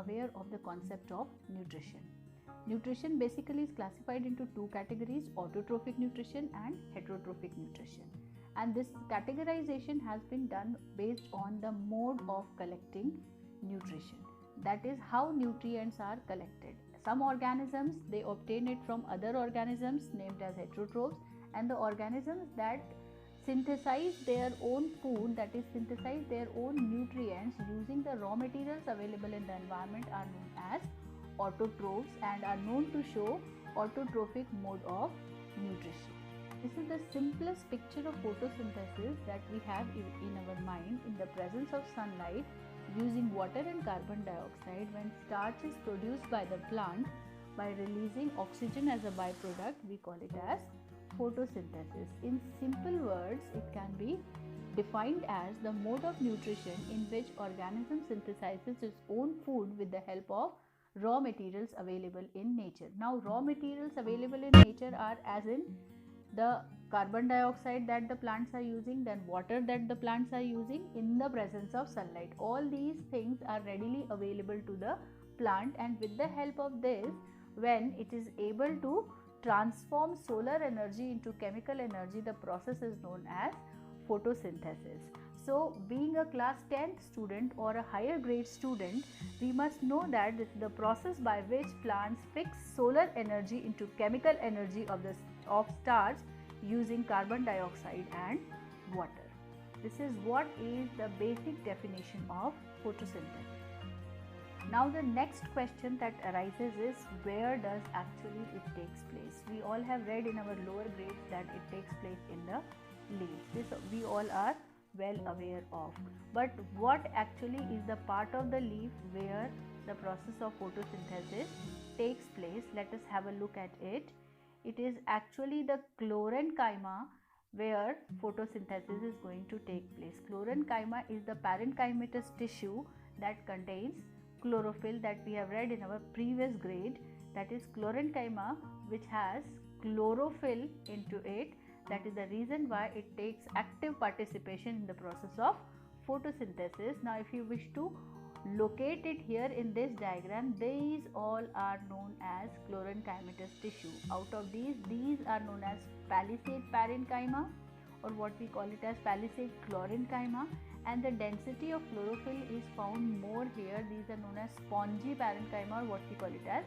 aware of the concept of nutrition. Nutrition basically is classified into two categories, autotrophic nutrition and heterotrophic nutrition. And this categorization has been done based on the mode of collecting nutrition. That is how nutrients are collected. Some organisms, they obtain it from other organisms named as heterotrophs, and the organisms that synthesize their own food, that is synthesize their own nutrients using the raw materials available in the environment, are known as autotrophs and are known to show autotrophic mode of nutrition. This is the simplest picture of photosynthesis that we have in our mind. In the presence of sunlight, using water and carbon dioxide, when starch is produced by the plant by releasing oxygen as a byproduct, we call it as photosynthesis. In simple words, it can be defined as the mode of nutrition in which organism synthesizes its own food with the help of raw materials available in nature. Now, raw materials available in nature are as in the carbon dioxide that the plants are using, then water that the plants are using in the presence of sunlight. All these things are readily available to the plant, and with the help of this, when it is able to transform solar energy into chemical energy, the process is known as photosynthesis. So, being a class 10th student or a higher grade student, we must know that this is the process by which plants fix solar energy into chemical energy of starch using carbon dioxide and water. This is what is the basic definition of photosynthesis. Now the next question that arises is, where does actually it takes place? We all have read in our lower grades that it takes place in the leaves. This we all are well aware of. But what actually is the part of the leaf where the process of photosynthesis takes place? Let us have a look at it. It is actually the chlorenchyma where photosynthesis is going to take place. Chlorenchyma is the parenchymatous tissue that contains chlorophyll that we have read in our previous grade. That is chlorenchyma, which has chlorophyll into it. That is the reason why it takes active participation in the process of photosynthesis. Now, if you wish to locate it here in this diagram, these all are known as chlorenchymatous tissue. Out of these are known as palisade parenchyma, or what we call it as palisade chlorenchyma, and the density of chlorophyll is found more here. These are known as spongy parenchyma, or what we call it as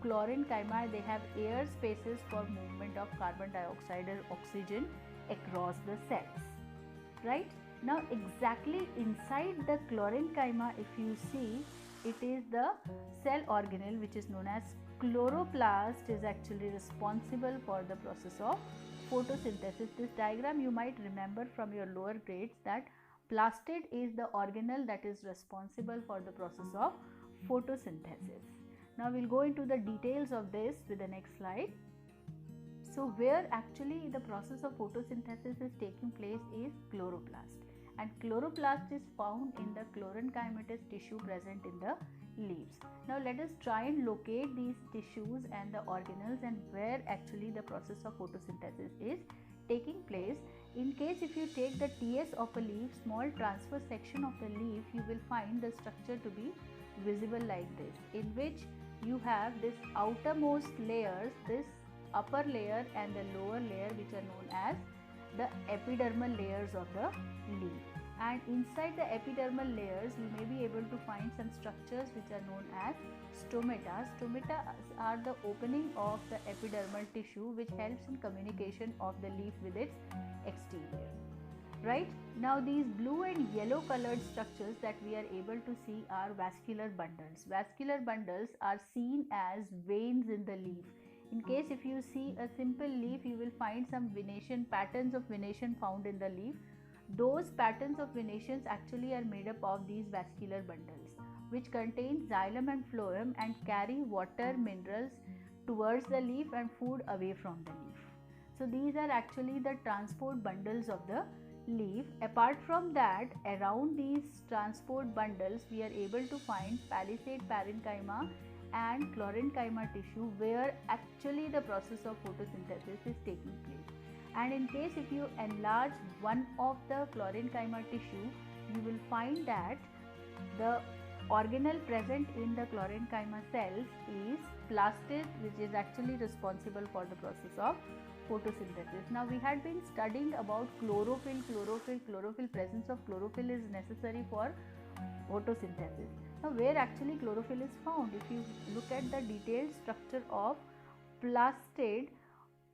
chlorenchyma. They have air spaces for movement of carbon dioxide or oxygen across the cells, right? Now, exactly inside the chlorenchyma, if you see, it is the cell organelle which is known as chloroplast is actually responsible for the process of photosynthesis. This diagram you might remember from your lower grades, that plastid is the organelle that is responsible for the process of photosynthesis. Now, we will go into the details of this with the next slide. So, where actually the process of photosynthesis is taking place is chloroplast, and chloroplast is found in the chlorenchymatous tissue present in the leaves. Now, let us try and locate these tissues and the organelles and where actually the process of photosynthesis is taking place. In case if you take the TS of a leaf, small transverse section of the leaf, you will find the structure to be visible like this, in which you have this outermost layers, this upper layer and the lower layer, which are known as the epidermal layers of the leaf. And inside the epidermal layers, you may be able to find some structures which are known as stomata. Stomata are the opening of the epidermal tissue which helps in communication of the leaf with its exterior. Right? Now, these blue and yellow colored structures that we are able to see are vascular bundles. Vascular bundles are seen as veins in the leaf. In case if you see a simple leaf, you will find some venation, patterns of venation found in the leaf. Those patterns of venations actually are made up of these vascular bundles, which contain xylem and phloem and carry water, minerals towards the leaf and food away from the leaf. So these are actually the transport bundles of the leaf. Apart from that, around these transport bundles, we are able to find palisade parenchyma and chlorenchyma tissue, where actually the process of photosynthesis is taking place. And in case if you enlarge one of the chlorenchyma tissue, you will find that the organelle present in the chlorenchyma cells is plastid, which is actually responsible for the process of photosynthesis. Now we had been studying about chlorophyll. Presence of chlorophyll is necessary for photosynthesis. Now where actually chlorophyll is found? If you look at the detailed structure of plastid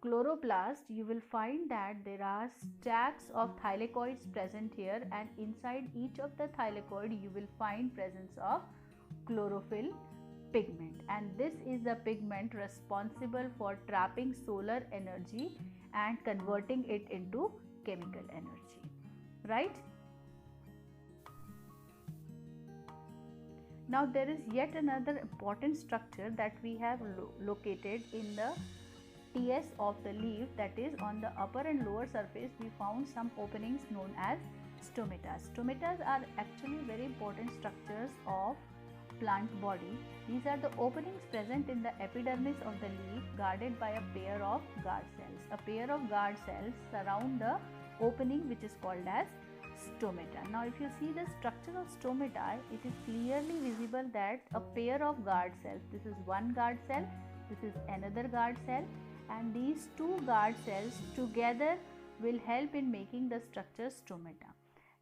chloroplast, you will find that there are stacks of thylakoids present here, and inside each of the thylakoid you will find presence of chlorophyll pigment, and this is the pigment responsible for trapping solar energy and converting it into chemical energy, right? Now there is yet another important structure that we have located in the TS of the leaf, that is on the upper and lower surface we found some openings known as stomata. Stomatas are actually very important structures of plant body. These are the openings present in the epidermis of the leaf, guarded by a pair of guard cells. A pair of guard cells surround the opening, which is called as stomata. Now if you see the structure of stomata, it is clearly visible that a pair of guard cells, this is one guard cell, this is another guard cell, and these two guard cells together will help in making the structure stomata.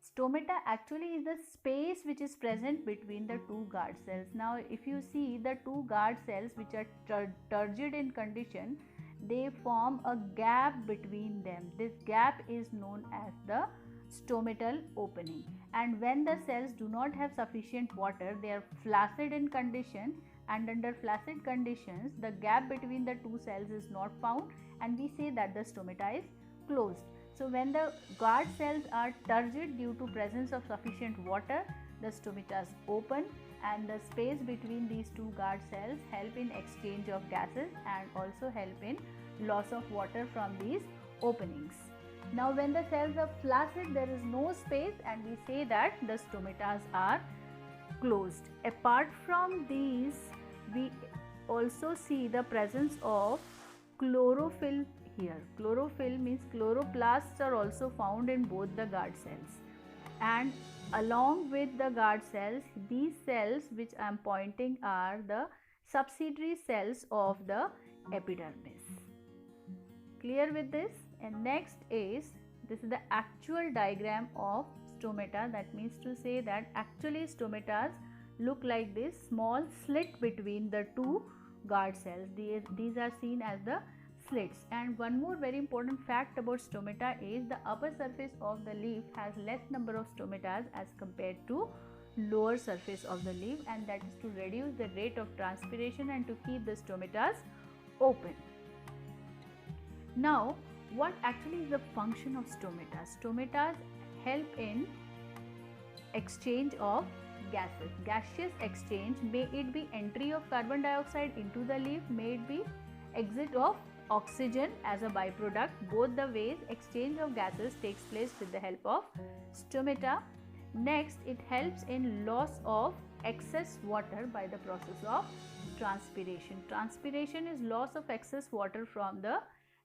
Stomata actually is the space which is present between the two guard cells. Now if you see the two guard cells which are turgid in condition, they form a gap between them. This gap is known as the stomatal opening, and when the cells do not have sufficient water, they are flaccid in condition, and under flaccid conditions the gap between the two cells is not found, and we say that the stomata is closed. So when the guard cells are turgid due to presence of sufficient water, the stomatas open, and the space between these two guard cells help in exchange of gases and also help in loss of water from these openings. Now when the cells are flaccid, there is no space, and we say that the stomatas are closed. Apart from these, we also see the presence of chlorophyll here. Chlorophyll means chloroplasts are also found in both the guard cells, and along with the guard cells, these cells which I am pointing are the subsidiary cells of the epidermis. Clear with this? And next is, this is the actual diagram of stomata. That means to say that actually stomatas look like this small slit between the two guard cells. These are seen as the slits. And one more very important fact about stomata is the upper surface of the leaf has less number of stomatas as compared to lower surface of the leaf, and that is to reduce the rate of transpiration and to keep the stomatas open. Now what actually is the function of stomatas? Stomatas help in exchange of gases, gaseous exchange, may it be entry of carbon dioxide into the leaf, may it be exit of oxygen as a byproduct. Both the ways exchange of gases takes place with the help of stomata. Next, it helps in loss of excess water by the process of transpiration. Transpiration is loss of excess water from the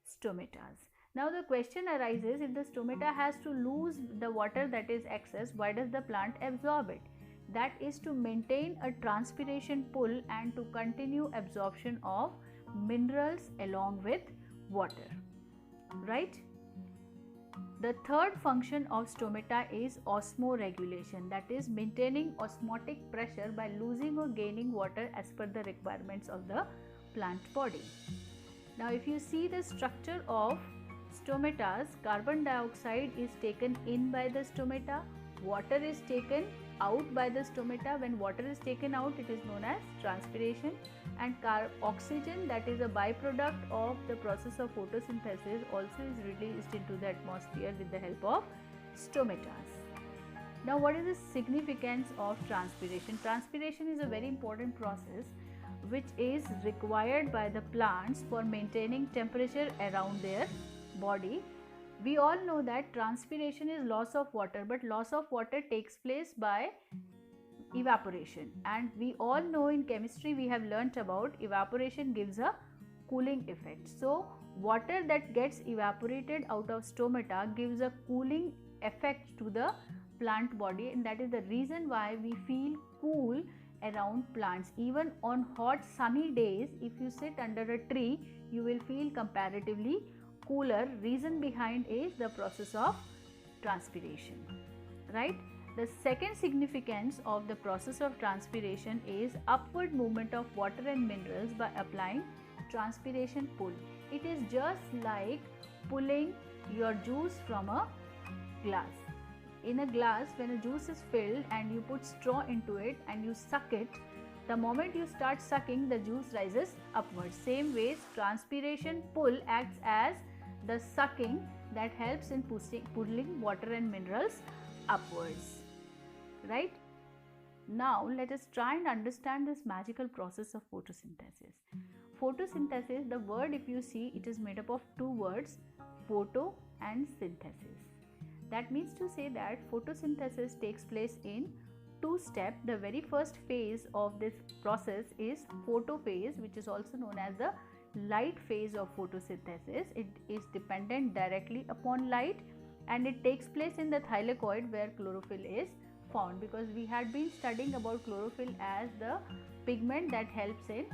stomatas. Now the question arises, if the stomata has to lose the water that is excess, why does the plant absorb it? That is to maintain a transpiration pull and to continue absorption of minerals along with water, right? The third function of stomata is osmoregulation, that is maintaining osmotic pressure by losing or gaining water as per the requirements of the plant body. Now if you see the structure of stomatas, carbon dioxide is taken in by the stomata, water is taken out by the stomata. When water is taken out, it is known as transpiration, and oxygen, that is a byproduct of the process of photosynthesis, also is released into the atmosphere with the help of stomatas. Now what is the significance of transpiration? Transpiration is a very important process which is required by the plants for maintaining temperature around their body. We all know that transpiration is loss of water, but loss of water takes place by evaporation, and we all know in chemistry we have learnt about evaporation gives a cooling effect. So water that gets evaporated out of stomata gives a cooling effect to the plant body, and that is the reason why we feel cool around plants. Even on hot sunny days, if you sit under a tree, you will feel comparatively cooler. Reason behind is the process of transpiration, right? The second significance of the process of transpiration is upward movement of water and minerals by applying transpiration pull. It is just like pulling your juice from a glass. In a glass, when a juice is filled and you put straw into it and you suck it, the moment you start sucking, the juice rises upwards. Same way, transpiration pull acts as the sucking that helps in pulling water and minerals upwards, right? Now let us try and understand this magical process of photosynthesis. Photosynthesis, the word, if you see, it is made up of two words, photo and synthesis. That means to say that photosynthesis takes place in two steps. The very first phase of this process is photophase, which is also known as the light phase of photosynthesis. It is dependent directly upon light and it takes place in the thylakoid where chlorophyll is found, because we had been studying about chlorophyll as the pigment that helps in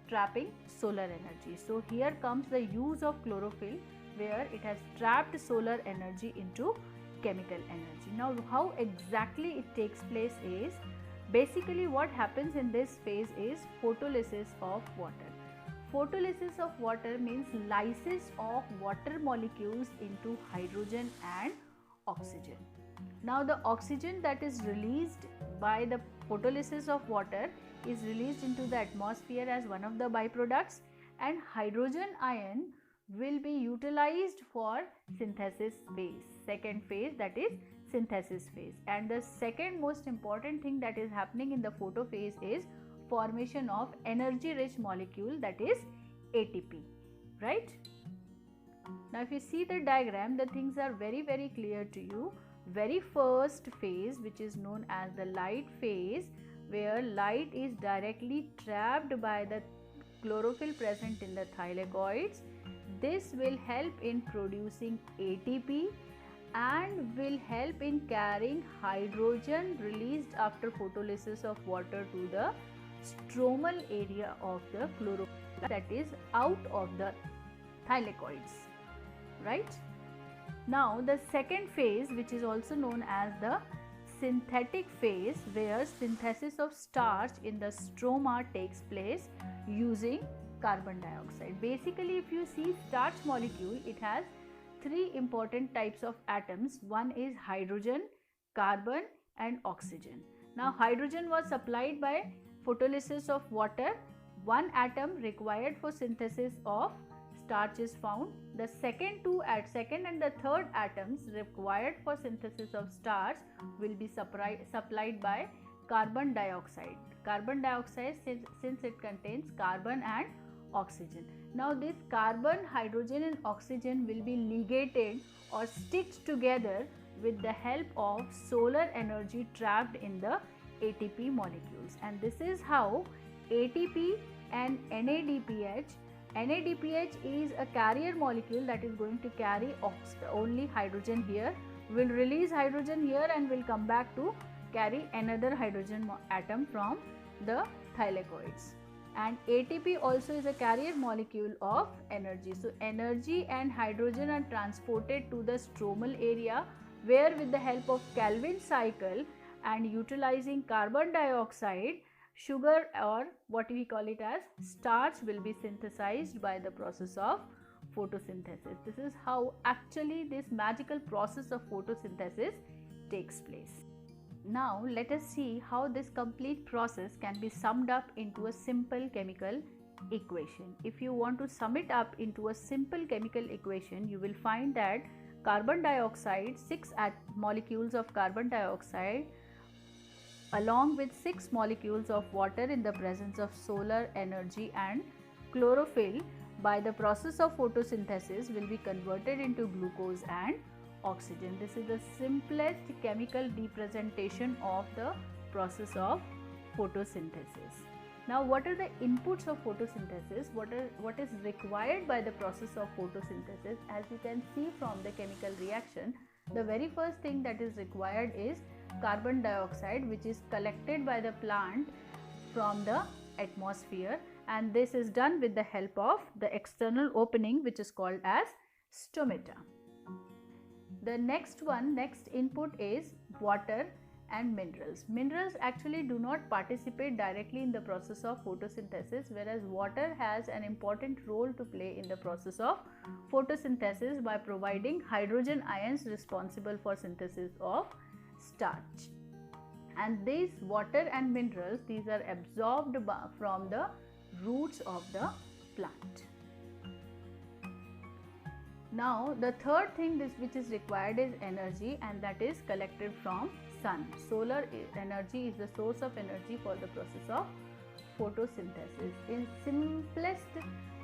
trapping solar energy. So here comes the use of chlorophyll, where it has trapped solar energy into chemical energy. Now how exactly it takes place is, basically what happens in this phase is photolysis of water. Photolysis of water means lysis of water molecules into hydrogen and oxygen. Now the oxygen that is released by the photolysis of water is released into the atmosphere as one of the byproducts, and hydrogen ion will be utilized for synthesis phase, second phase, that is synthesis phase. And the second most important thing that is happening in the photophase is formation of energy rich molecule, that is ATP, right? Now if you see the diagram, the things are very clear to you. Very first phase, which is known as the light phase, where light is directly trapped by the chlorophyll present in the thylakoids. This will help in producing ATP and will help in carrying hydrogen released after photolysis of water to the stromal area of the chlorophyll, that is out of the thylakoids, right? Now the second phase, which is also known as the synthetic phase, where synthesis of starch in the stroma takes place using carbon dioxide. Basically, if you see starch molecule, it has three important types of atoms. One is hydrogen, carbon and oxygen. Now hydrogen was supplied by photolysis of water. One atom required for synthesis of starch is found. The second and the third atoms required for synthesis of starch will be supplied by carbon dioxide. Carbon dioxide, since it contains carbon and oxygen. Now this carbon, hydrogen and oxygen will be ligated or stitched together with the help of solar energy trapped in the ATP molecules, and this is how ATP and NADPH is a carrier molecule that is going to carry only hydrogen here, will release hydrogen here and will come back to carry another hydrogen atom from the thylakoids. And ATP also is a carrier molecule of energy. So energy and hydrogen are transported to the stromal area, where with the help of Calvin cycle and utilizing carbon dioxide, sugar, or what we call it as starch, will be synthesized by the process of photosynthesis. This is how actually this magical process of photosynthesis takes place. Now let us see how this complete process can be summed up into a simple chemical equation. If you want to sum it up into a simple chemical equation, you will find that carbon dioxide, 6 molecules of carbon dioxide along with 6 molecules of water in the presence of solar energy and chlorophyll by the process of photosynthesis will be converted into glucose and oxygen. This is the simplest chemical representation of the process of photosynthesis. Now what are the inputs of photosynthesis? What is required by the process of photosynthesis? As you can see from the chemical reaction, the very first thing that is required is carbon dioxide which is collected by the plant from the atmosphere, and this is done with the help of the external opening which is called as stomata. The next input is water and minerals. Minerals actually do not participate directly in the process of photosynthesis, whereas water has an important role to play in the process of photosynthesis by providing hydrogen ions responsible for synthesis of starch. And these water and minerals, these are absorbed from the roots of the plant. Now the third thing which is required is energy, and that is collected from sun. Solar energy is the source of energy for the process of photosynthesis. In simplest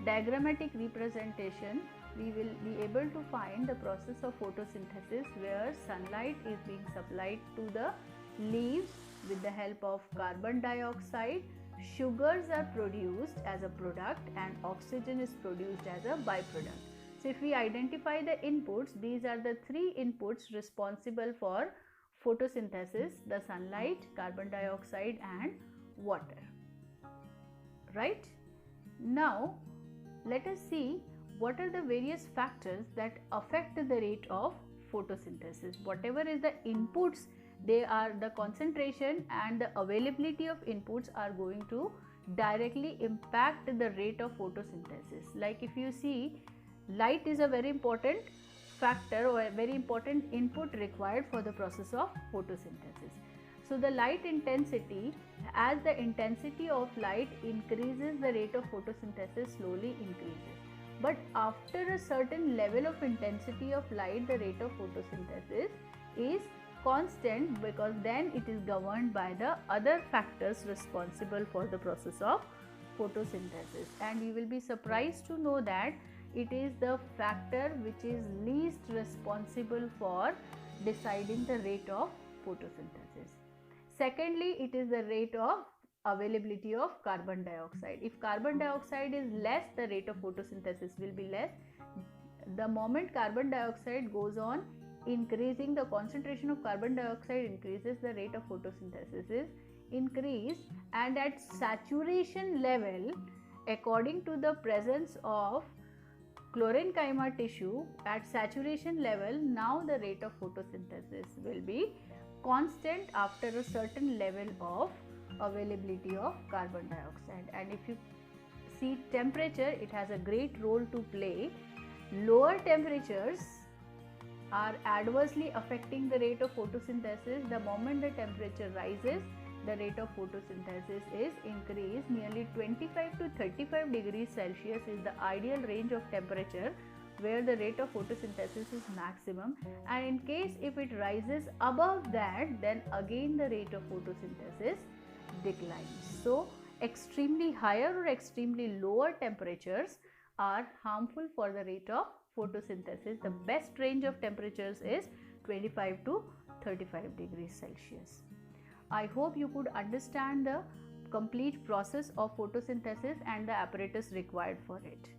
diagrammatic representation, we will be able to find the process of photosynthesis where sunlight is being supplied to the leaves with the help of carbon dioxide. Sugars are produced as a product and oxygen is produced as a byproduct. So if we identify the inputs, these are the three inputs responsible for photosynthesis: the sunlight, carbon dioxide and water. Right? Now let us see what are the various factors that affect the rate of photosynthesis. Whatever is the inputs, they are the concentration and the availability of inputs are going to directly impact the rate of photosynthesis. Like if you see, light is a very important factor or a very important input required for the process of photosynthesis. So the light intensity, as the intensity of light increases, the rate of photosynthesis slowly increases. But after a certain level of intensity of light, the rate of photosynthesis is constant, because then it is governed by the other factors responsible for the process of photosynthesis. And you will be surprised to know that it is the factor which is least responsible for deciding the rate of photosynthesis. Secondly, it is the rate of availability of carbon dioxide. If carbon dioxide is less, the rate of photosynthesis will be less. The moment carbon dioxide goes on increasing, the concentration of carbon dioxide increases, the rate of photosynthesis is increased, and at saturation level, according to the presence of chlorenchyma tissue, at saturation level, now the rate of photosynthesis will be constant after a certain level of availability of carbon dioxide. And if you see temperature, it has a great role to play. Lower temperatures are adversely affecting the rate of photosynthesis. The moment the temperature rises, the rate of photosynthesis is increased. Nearly 25 to 35 degrees Celsius is the ideal range of temperature where the rate of photosynthesis is maximum, and in case if it rises above that, then again the rate of photosynthesis declines. So extremely higher or extremely lower temperatures are harmful for the rate of photosynthesis. The best range of temperatures is 25 to 35 degrees Celsius. I hope you could understand the complete process of photosynthesis and the apparatus required for it.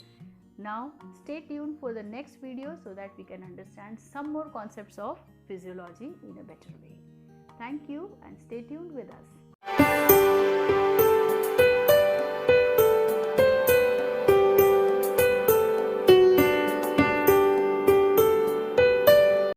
Now stay tuned for the next video so that we can understand some more concepts of physiology in a better way. Thank you and stay tuned with us.